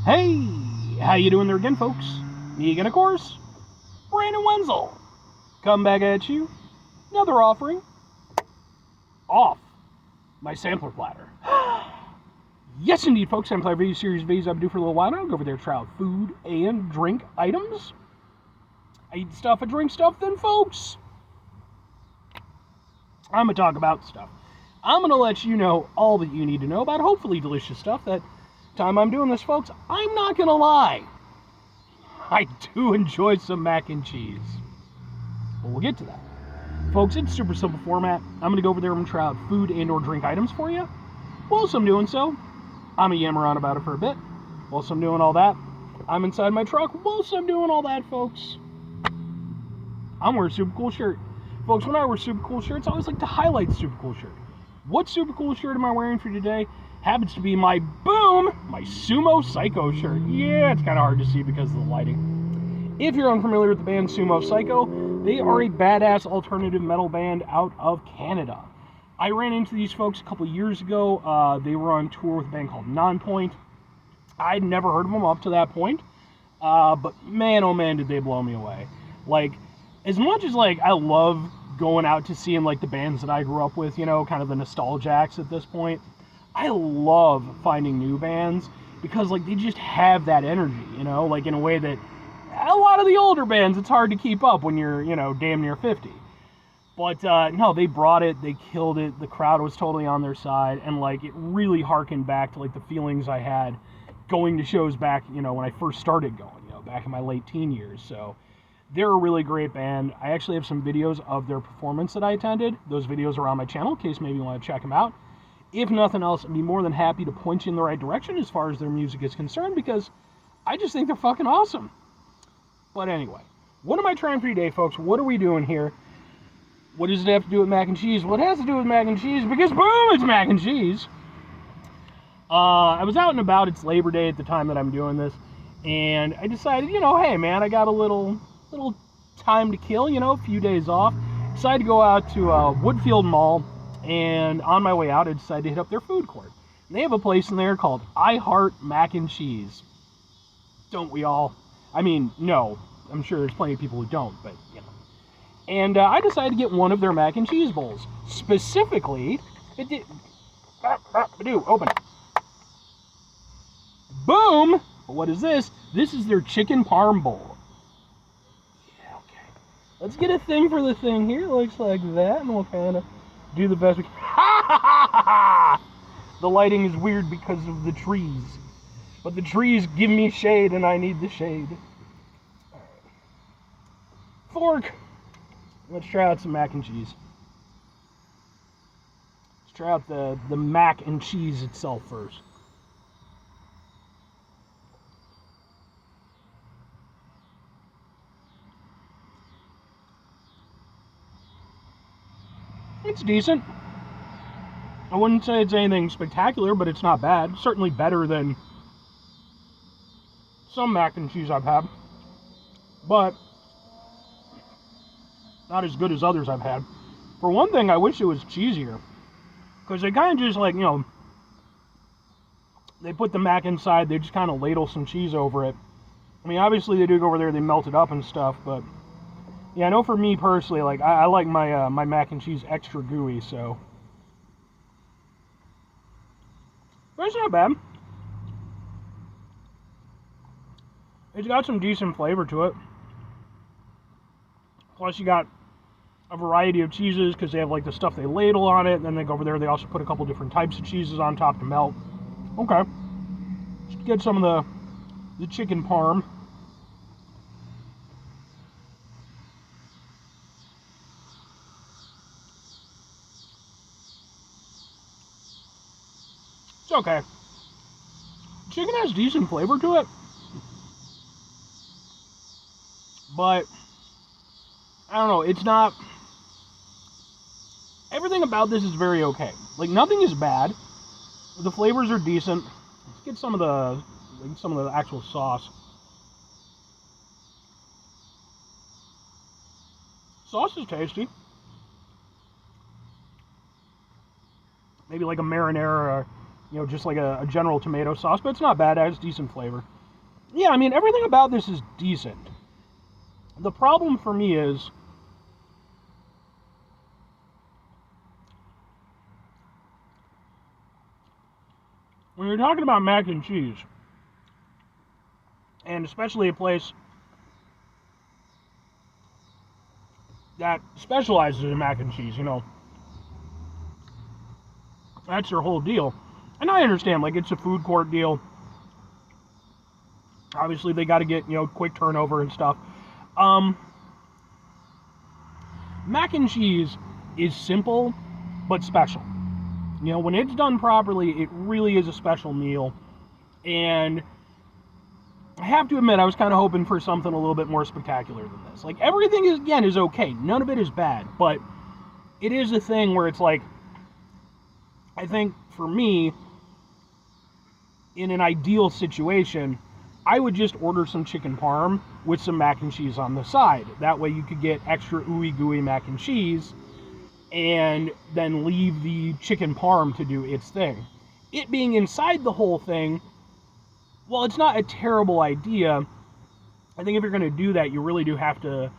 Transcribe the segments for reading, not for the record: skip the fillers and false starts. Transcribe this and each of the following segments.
Hey, how you doing there again, folks? Me again, of course, Brandon Wenzel. Come back at you, another offering off my sampler platter. Yes, indeed, folks, sampler video series videos I've been doing for a little while now. Go over there, try out food and drink items. I eat stuff, I drink stuff, then, folks, I'm going to talk about stuff. I'm going to let you know all that you need to know about hopefully delicious stuff. That time I'm doing this, folks, I'm not going to lie. I do enjoy some mac and cheese. But we'll get to that. Folks, it's super simple format. I'm going to go over there and try out food and or drink items for you. Whilst I'm doing so, I'm going to yammer on about it for a bit. Whilst I'm doing all that, I'm inside my truck. Whilst I'm doing all that, folks, I'm wearing a super cool shirt. Folks, when I wear super cool shirts, I always like to highlight the super cool shirt. What super cool shirt am I wearing for today? Happens to be my Sumo Psycho shirt. Yeah, it's kind of hard to see because of the lighting. If you're unfamiliar with the band Sumo Psycho, they are a badass alternative metal band out of Canada. I ran into these folks a couple years ago. They were on tour with a band called Nonpoint. I'd never heard of them up to that point, but man, oh man, did they blow me away. Like, as much as like I love going out to seeing like the bands that I grew up with, you know, kind of the nostalgia acts at this point, I love finding new bands because like they just have that energy, you know, like in a way that a lot of the older bands, it's hard to keep up when you're, you know, damn near 50. But no, they brought it, they killed it, the crowd was totally on their side, and like it really harkened back to like the feelings I had going to shows back, you know, when I first started going, you know, back in my late teen years. So they're a really great band. I actually have some videos of their performance that I attended. Those videos are on my channel in case maybe you want to check them out. If nothing else, I'd be more than happy to point you in the right direction as far as their music is concerned because I just think they're fucking awesome. But anyway, what am I trying for today, folks? What are we doing here? What does it have to do with mac and cheese? Well, it has to do with mac and cheese because, boom, it's mac and cheese. I was out and about. It's Labor Day at the time that I'm doing this. And I decided, you know, hey, man, I got a little time to kill, you know, a few days off. Decided to go out to Woodfield Mall. And on my way out, I decided to hit up their food court. And they have a place in there called I Heart Mac and Cheese. Don't we all? I mean, no. I'm sure there's plenty of people who don't, but, you know. And I decided to get one of their mac and cheese bowls. Specifically, it did... Open. Boom! What is this? This is their chicken parm bowl. Yeah, okay. Let's get a thing for the thing here. Looks like that, and we'll kind of do the best we can. The lighting is weird because of the trees. But the trees give me shade, and I need the shade. All right. Fork. Let's try out some mac and cheese. Let's try out the mac and cheese itself first. It's decent. I wouldn't say it's anything spectacular, but it's not bad. Certainly better than some mac and cheese I've had. But not as good as others I've had. For one thing, I wish it was cheesier. Because they kind of just like, you know, they put the mac inside, they just kind of ladle some cheese over it. I mean, obviously they do go over there, they melt it up and stuff, but yeah, I know for me personally, like, I like my my mac and cheese extra gooey, so. But it's not bad. It's got some decent flavor to it. Plus you got a variety of cheeses, because they have, like, the stuff they ladle on it, and then they go over there, they also put a couple different types of cheeses on top to melt. Okay. Let's get some of the chicken parm. It's okay. Chicken has decent flavor to it. But, I don't know, it's not... Everything about this is very okay. Like, nothing is bad. The flavors are decent. Let's get some of the actual sauce. Sauce is tasty. Maybe like a marinara or, you know, just like a general tomato sauce, but it's not bad. It has decent flavor. yeah, I mean, everything about this is decent. The problem for me is when you're talking about mac and cheese, and especially a place that specializes in mac and cheese, that's their whole deal. And I understand, like, it's a food court deal. Obviously, they got to get, quick turnover and stuff. Mac and cheese is simple, but special. When it's done properly, it really is a special meal. And I have to admit, I was kind of hoping for something a little bit more spectacular than this. Like, everything is okay. None of it is bad, but it is a thing where it's like, I think for me, in an ideal situation, I would just order some chicken parm with some mac and cheese on the side. That way you could get extra ooey gooey mac and cheese and then leave the chicken parm to do its thing. It being inside the whole thing, well, it's not a terrible idea. I think if you're going to do that, you really do have to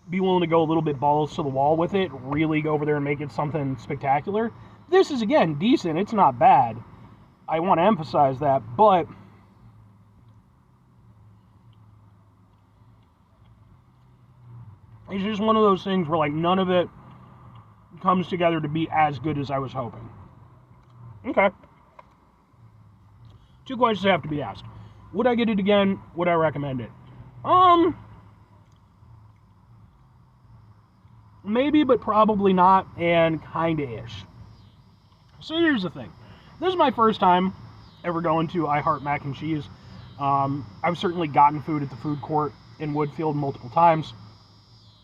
be willing to go a little bit balls to the wall with it, really go over there and make it something spectacular. This is, again, decent. It's not bad. I want to emphasize that, but it's just one of those things where, like, none of it comes together to be as good as I was hoping. Okay. 2 questions have to be asked. Would I get it again? Would I recommend it? Maybe, but probably not, and kinda-ish. So here's the thing. This is my first time ever going to I Heart Mac and Cheese. I've certainly gotten food at the food court in Woodfield multiple times.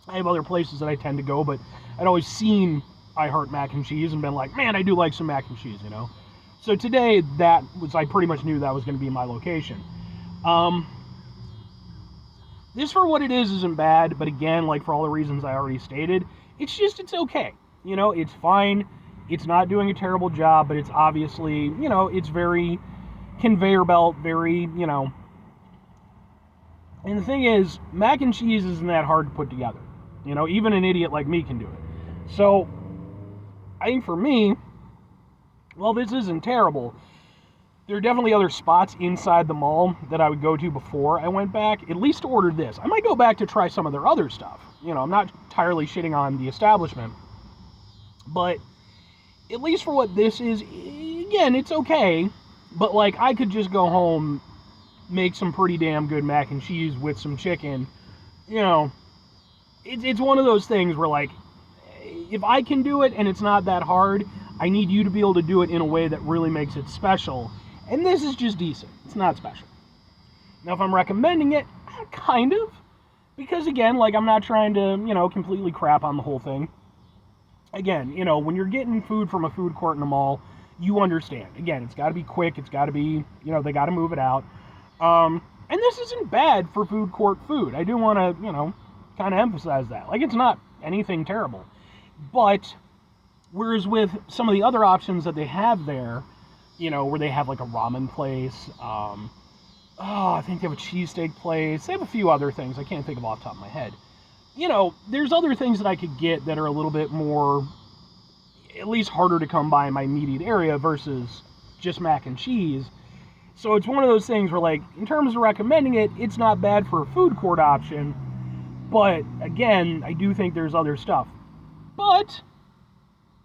I have other places that I tend to go, but I'd always seen I Heart Mac and Cheese and been like, man, I do like some mac and cheese, So today, I pretty much knew that was going to be my location. This, for what it is, isn't bad, but again, like for all the reasons I already stated, it's okay. It's fine. It's not doing a terrible job, but it's obviously, it's very conveyor belt, very, And the thing is, mac and cheese isn't that hard to put together. Even an idiot like me can do it. So, I think for me, well, this isn't terrible. There are definitely other spots inside the mall that I would go to before I went back, at least to order this. I might go back to try some of their other stuff. I'm not entirely shitting on the establishment. But at least for what this is, again, it's okay. But, like, I could just go home, make some pretty damn good mac and cheese with some chicken. It's one of those things where, like, if I can do it and it's not that hard, I need you to be able to do it in a way that really makes it special. And this is just decent. It's not special. Now, if I'm recommending it, kind of. Because, again, like, I'm not trying to, completely crap on the whole thing. Again, when you're getting food from a food court in a mall, you understand. Again, it's got to be quick. It's got to be, they got to move it out. And this isn't bad for food court food. I do want to, kind of emphasize that. Like, it's not anything terrible. But, whereas with some of the other options that they have there, where they have, like, a ramen place, I think they have a cheesesteak place. They have a few other things I can't think of off the top of my head. There's other things that I could get that are a little bit more, at least harder to come by in my immediate area versus just mac and cheese. So it's one of those things where, like, in terms of recommending it, it's not bad for a food court option. But, again, I do think there's other stuff. But,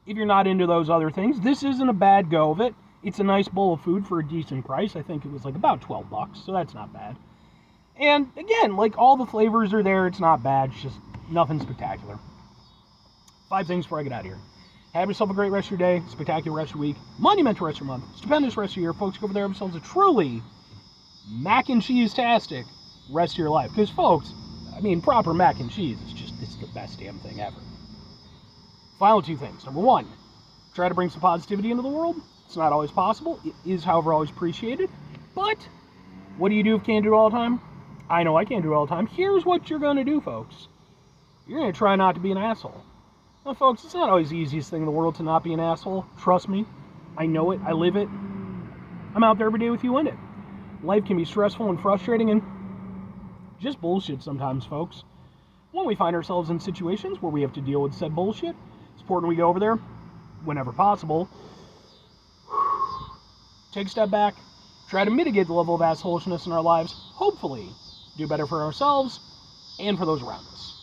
if you're not into those other things, this isn't a bad go of it. It's a nice bowl of food for a decent price. I think it was, like, about $12, so that's not bad. And, again, like, all the flavors are there. It's not bad. It's just nothing spectacular. 5 things before I get out of here. Have yourself a great rest of your day, spectacular rest of your week, monumental rest of your month, stupendous rest of your year. Folks, go over there, have yourselves a truly mac and cheese-tastic rest of your life. Because, folks, proper mac and cheese is it's the best damn thing ever. Final 2 things. Number 1, try to bring some positivity into the world. It's not always possible. It is, however, always appreciated. But what do you do if you can't do it all the time? I know I can't do it all the time. Here's what you're going to do, folks. You're going to try not to be an asshole. Now, folks, it's not always the easiest thing in the world to not be an asshole. Trust me. I know it. I live it. I'm out there every day with you in it. Life can be stressful and frustrating and just bullshit sometimes, folks. When we find ourselves in situations where we have to deal with said bullshit, it's important we go over there, whenever possible, take a step back, try to mitigate the level of assholishness in our lives, hopefully do better for ourselves and for those around us.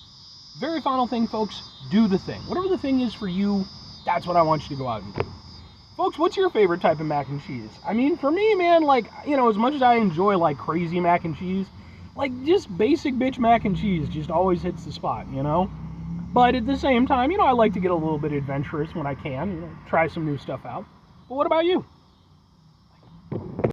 Very final thing, folks, do the thing. Whatever the thing is for you, that's what I want you to go out and do. Folks, what's your favorite type of mac and cheese? I mean, for me, man, like, you know, as much as I enjoy, like, crazy mac and cheese, like, just basic bitch mac and cheese just always hits the spot, you know? But at the same time, you know, I like to get a little bit adventurous when I can, you know, try some new stuff out. But what about you?